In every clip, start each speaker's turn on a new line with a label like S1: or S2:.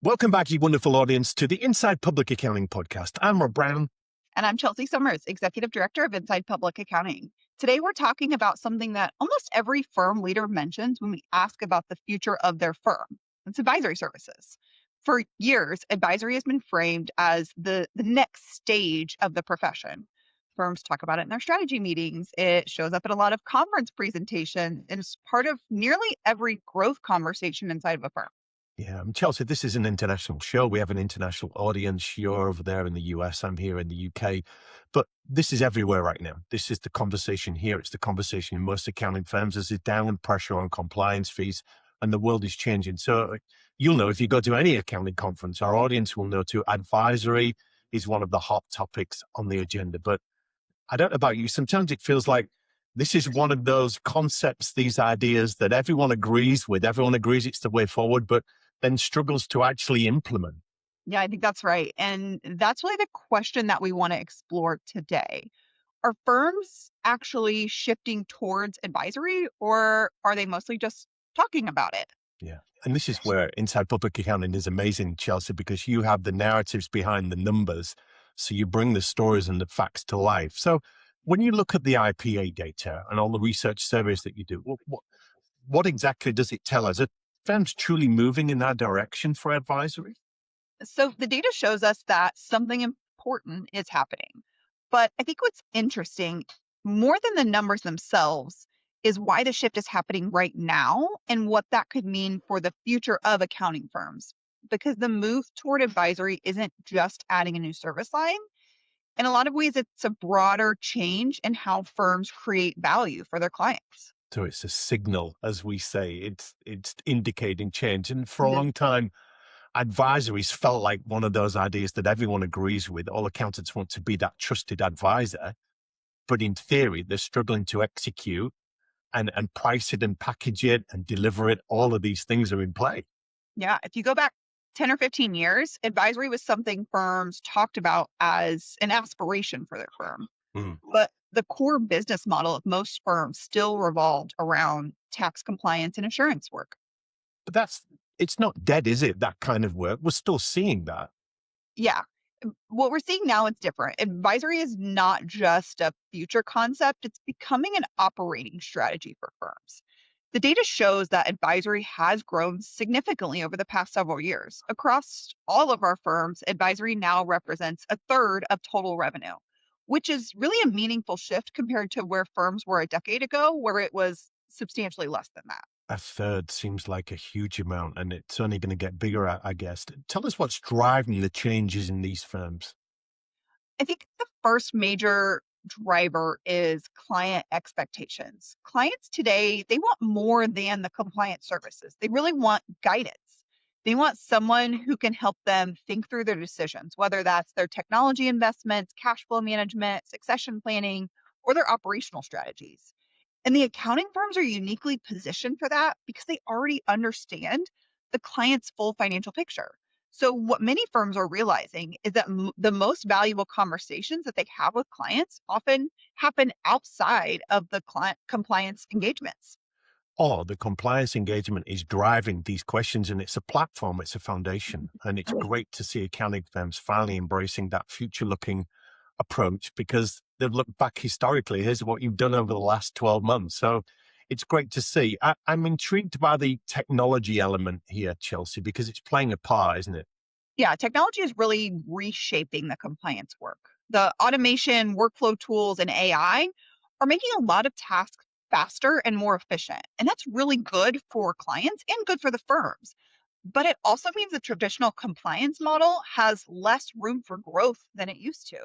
S1: Welcome back, you wonderful audience, to the Inside Public Accounting podcast. I'm Rob Brown.
S2: And I'm Chelsea Summers, Executive Director of Inside Public Accounting. Today, we're talking about something that almost every firm leader mentions when we ask about the future of their firm. It's advisory services. For years, advisory has been framed as the next stage of the profession. Firms talk about it in their strategy meetings. It shows up in a lot of conference presentations, and it's part of nearly every growth conversation inside of a firm.
S1: Yeah, Chelsea, this is an international show. We have an international audience. You're over there in the US, I'm here in the UK. But this is everywhere right now. This is the conversation here. It's the conversation in most accounting firms. There's a downward pressure on compliance fees, and the world is changing. So you'll know if you go to any accounting conference, our audience will know too, advisory is one of the hot topics on the agenda. But I don't know about you. Sometimes it feels like this is one of those concepts, these ideas that everyone agrees with. Everyone agrees it's the way forward, but then struggles to actually implement.
S2: Yeah, I think that's right. And that's really the question that we want to explore today. Are firms actually shifting towards advisory, or are they mostly just talking about it?
S1: Yeah. And this is where Inside Public Accounting is amazing, Chelsea, because you have the narratives behind the numbers. So you bring the stories and the facts to life. So when you look at the IPA data and all the research surveys that you do, what exactly does it tell us? Are firms truly moving in that direction for advisory?
S2: So the data shows us that something important is happening. But I think what's interesting, more than the numbers themselves, is why the shift is happening right now and what that could mean for the future of accounting firms. Because the move toward advisory isn't just adding a new service line. In a lot of ways, it's a broader change in how firms create value for their clients.
S1: So it's a signal, as we say, it's indicating change. And for a
S2: Mhm.
S1: long time, advisories felt like one of those ideas that everyone agrees with. All accountants want to be that trusted advisor, but in theory, they're struggling to execute and price it and package it and deliver it. All of these things are in play.
S2: Yeah, if you go back 10 or 15 years, advisory was something firms talked about as an aspiration for their firm.
S1: Mm.
S2: But the core business model of most firms still revolved around tax compliance and insurance work.
S1: But it's not dead, is it? That kind of work. We're still seeing that.
S2: Yeah. What we're seeing now is different. Advisory is not just a future concept, it's becoming an operating strategy for firms. The data shows that advisory has grown significantly over the past several years. Across all of our firms, advisory now represents a third of total revenue, which is really a meaningful shift compared to where firms were a decade ago, where it was substantially less than that.
S1: A third seems like a huge amount, and it's only going to get bigger, I guess. Tell us what's driving the changes in these firms.
S2: I think the first major driver is client expectations. Clients today, they want more than the compliance services. They really want guidance. They want someone who can help them think through their decisions, whether that's their technology investments, cash flow management, succession planning, or their operational strategies. And the accounting firms are uniquely positioned for that because they already understand the client's full financial picture. So, what many firms are realizing is that the most valuable conversations that they have with clients often happen outside of the client compliance engagements.
S1: Or the compliance engagement is driving these questions, and it's a platform, it's a foundation. And it's great to see accounting firms finally embracing that future looking approach because they've looked back historically. Here's what you've done over the last 12 months. So it's great to see. I'm intrigued by the technology element here, Chelsea, because it's playing a part, isn't it?
S2: Yeah, technology is really reshaping the compliance work. The automation, workflow tools, and AI are making a lot of tasks faster and more efficient. And that's really good for clients and good for the firms. But it also means the traditional compliance model has less room for growth than it used to.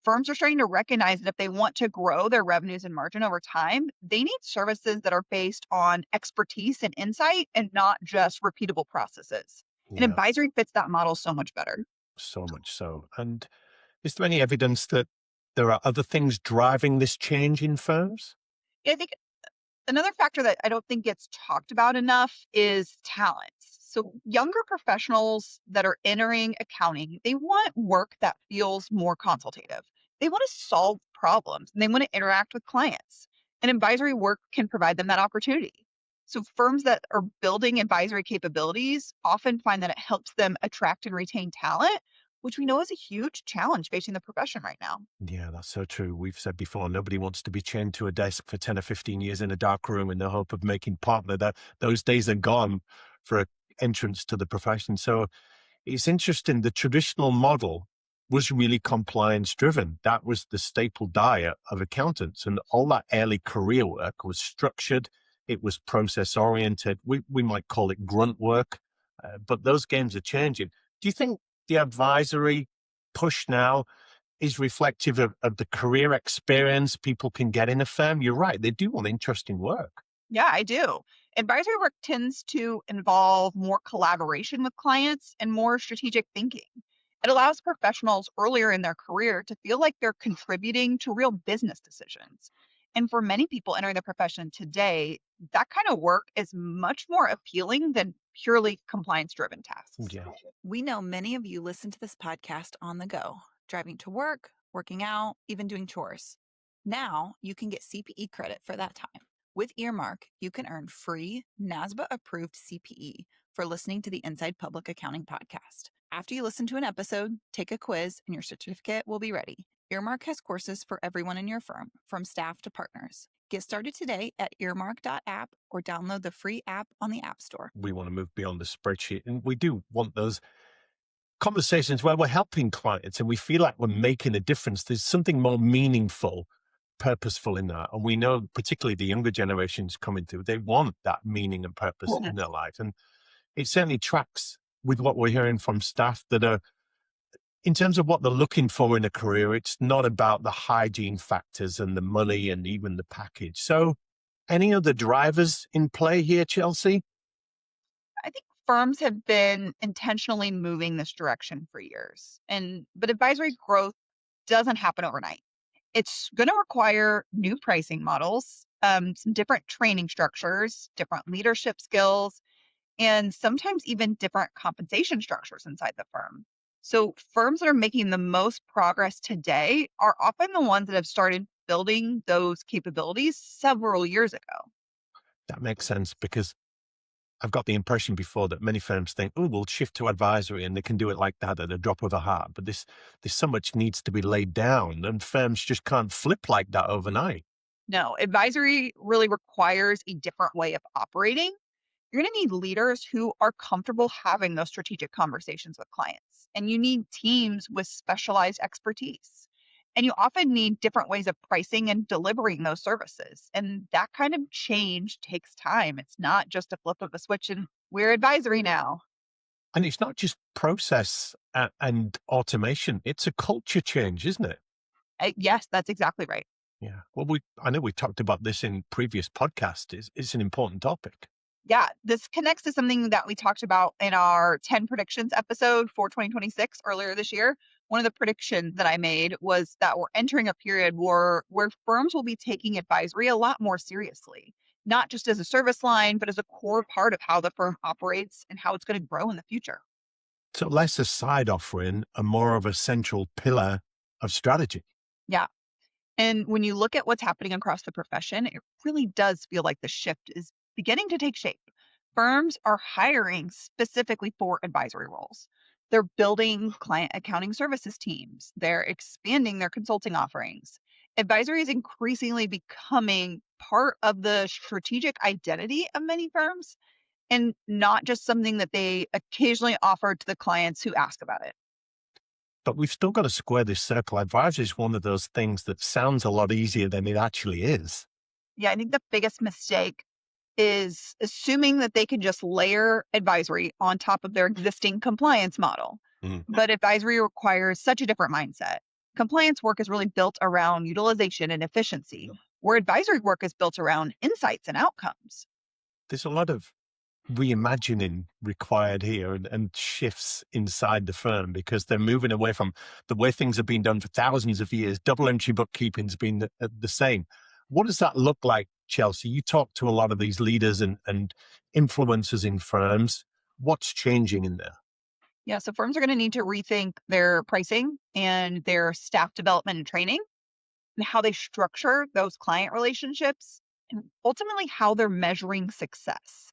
S2: Firms are starting to recognize that if they want to grow their revenues and margin over time, they need services that are based on expertise and insight and not just repeatable processes. And
S1: Yeah,
S2: advisory fits that model so much better.
S1: so much so. And is there any evidence that there are other things driving this change in firms?
S2: I think another factor that I don't think gets talked about enough is talent. So, younger professionals that are entering accounting, they want work that feels more consultative. They want to solve problems and they want to interact with clients. And advisory work can provide them that opportunity. So firms that are building advisory capabilities often find that it helps them attract and retain talent, which we know is a huge challenge facing the profession right now.
S1: Yeah, that's so true. We've said before, nobody wants to be chained to a desk for 10 or 15 years in a dark room in the hope of making partner. Those days are gone for an entrance to the profession. So it's interesting. The traditional model was really compliance driven. That was the staple diet of accountants. And all that early career work was structured. It was process oriented. We might call it grunt work, but those games are changing. Do you think the advisory push now is reflective of the career experience people can get in a firm? You're right. They do want interesting work.
S2: Yeah, I do. Advisory work tends to involve more collaboration with clients and more strategic thinking. It allows professionals earlier in their career to feel like they're contributing to real business decisions. And for many people entering the profession today, that kind of work is much more appealing than purely compliance driven tasks.
S1: Yeah.
S3: We know many of you listen to this podcast on the go, driving to work, working out, even doing chores. Now you can get CPE credit for that time. With Earmark, you can earn free NASBA approved CPE for listening to the Inside Public Accounting podcast. After you listen to an episode, take a quiz and your certificate will be ready. Earmark has courses for everyone in your firm, from staff to partners. Get started today at earmark.app or download the free app on the App Store.
S1: We want to move beyond the spreadsheet, and we do want those conversations where we're helping clients and we feel like we're making a difference. There's something more meaningful, purposeful in that. And we know particularly the younger generations coming through, they want that meaning and purpose in their life. And it certainly tracks with what we're hearing from staff that are, in terms of what they're looking for in a career, it's not about the hygiene factors and the money and even the package. So any other drivers in play here, Chelsea?
S2: I think firms have been intentionally moving this direction for years. But advisory growth doesn't happen overnight. It's going to require new pricing models, some different training structures, different leadership skills, and sometimes even different compensation structures inside the firm. So firms that are making the most progress today are often the ones that have started building those capabilities several years ago.
S1: That makes sense because I've got the impression before that many firms think, oh, we'll shift to advisory and they can do it like that at a drop of a hat. But there's so much needs to be laid down and firms just can't flip like that overnight.
S2: No, advisory really requires a different way of operating. You're going to need leaders who are comfortable having those strategic conversations with clients, and you need teams with specialized expertise. And you often need different ways of pricing and delivering those services. And that kind of change takes time. It's not just a flip of a switch and we're advisory now.
S1: And it's not just process and automation. It's a culture change, isn't it?
S2: Yes, that's exactly right.
S1: Yeah. Well, I know we talked about this in previous podcasts. It's an important topic.
S2: Yeah, this connects to something that we talked about in our 10 predictions episode for 2026 earlier this year. One of the predictions that I made was that we're entering a period where firms will be taking advisory a lot more seriously, not just as a service line, but as a core part of how the firm operates and how it's going to grow in the future.
S1: So less a side offering and more of a central pillar of strategy.
S2: Yeah. And when you look at what's happening across the profession, it really does feel like the shift is beginning to take shape. Firms are hiring specifically for advisory roles. They're building client accounting services teams. They're expanding their consulting offerings. Advisory is increasingly becoming part of the strategic identity of many firms and not just something that they occasionally offer to the clients who ask about it.
S1: But we've still got to square this circle. Advisory is one of those things that sounds a lot easier than it actually is.
S2: Yeah, I think the biggest mistake is assuming that they can just layer advisory on top of their existing compliance model.
S1: Mm.
S2: But advisory requires such a different mindset. Compliance work is really built around utilization and efficiency, where advisory work is built around insights and outcomes.
S1: There's a lot of reimagining required here and shifts inside the firm because they're moving away from the way things have been done for thousands of years. Double entry bookkeeping's been the same. What does that look like, Chelsea? You talk to a lot of these leaders and influencers in firms. What's changing in there?
S2: Yeah, so firms are going to need to rethink their pricing and their staff development and training and how they structure those client relationships and ultimately how they're measuring success.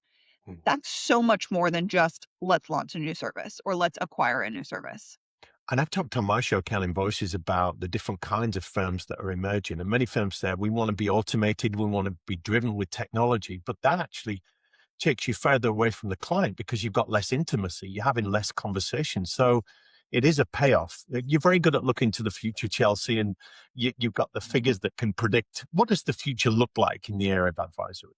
S1: Mm.
S2: That's so much more than just let's launch a new service or let's acquire a new service.
S1: And I've talked on my show, Counting Voices, about the different kinds of firms that are emerging. And many firms say, we want to be automated, we want to be driven with technology. But that actually takes you further away from the client because you've got less intimacy, you're having less conversation. So it is a payoff. You're very good at looking to the future, Chelsea, and you've got the figures that can predict what does the future look like in the area of advisory.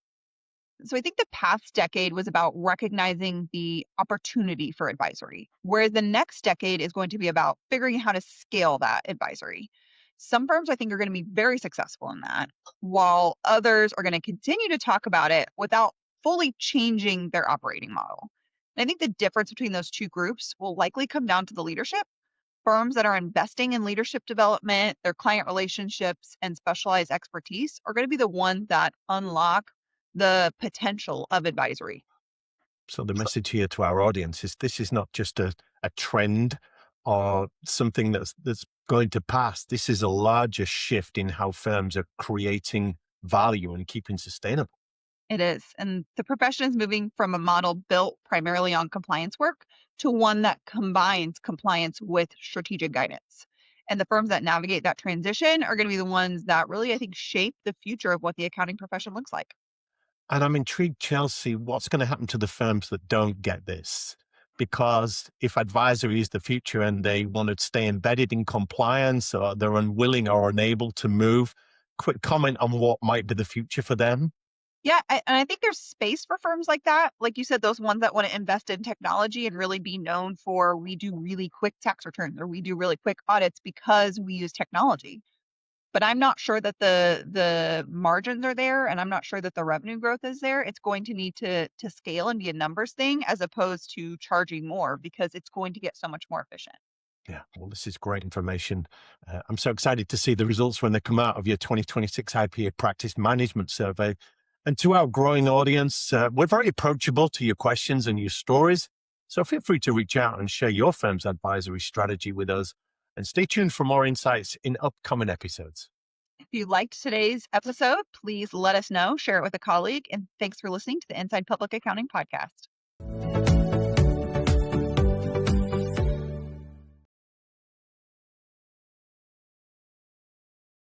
S2: So I think the past decade was about recognizing the opportunity for advisory, whereas the next decade is going to be about figuring out how to scale that advisory. Some firms I think are going to be very successful in that, while others are going to continue to talk about it without fully changing their operating model. And I think the difference between those two groups will likely come down to the leadership. Firms that are investing in leadership development, their client relationships, and specialized expertise are going to be the ones that unlock the potential of advisory.
S1: So the message here to our audience is this is not just a trend or something that's going to pass. This is a larger shift in how firms are creating value and keeping sustainable.
S2: It is. And the profession is moving from a model built primarily on compliance work to one that combines compliance with strategic guidance. And the firms that navigate that transition are going to be the ones that really, I think, shape the future of what the accounting profession looks like.
S1: And I'm intrigued, Chelsea, what's going to happen to the firms that don't get this? Because if advisory is the future and they want to stay embedded in compliance or they're unwilling or unable to move, quick comment on what might be the future for them.
S2: Yeah, and I think there's space for firms like that. Like you said, those ones that want to invest in technology and really be known for we do really quick tax returns or we do really quick audits because we use technology. But I'm not sure that the margins are there, and I'm not sure that the revenue growth is there. It's going to need to scale and be a numbers thing as opposed to charging more because it's going to get so much more efficient.
S1: Yeah, well, this is great information. I'm so excited to see the results when they come out of your 2026 IPA Practice Management Survey. And to our growing audience, we're very approachable to your questions and your stories. So feel free to reach out and share your firm's advisory strategy with us. And stay tuned for more insights in upcoming episodes.
S2: If you liked today's episode, please let us know, share it with a colleague, and thanks for listening to the Inside Public Accounting Podcast.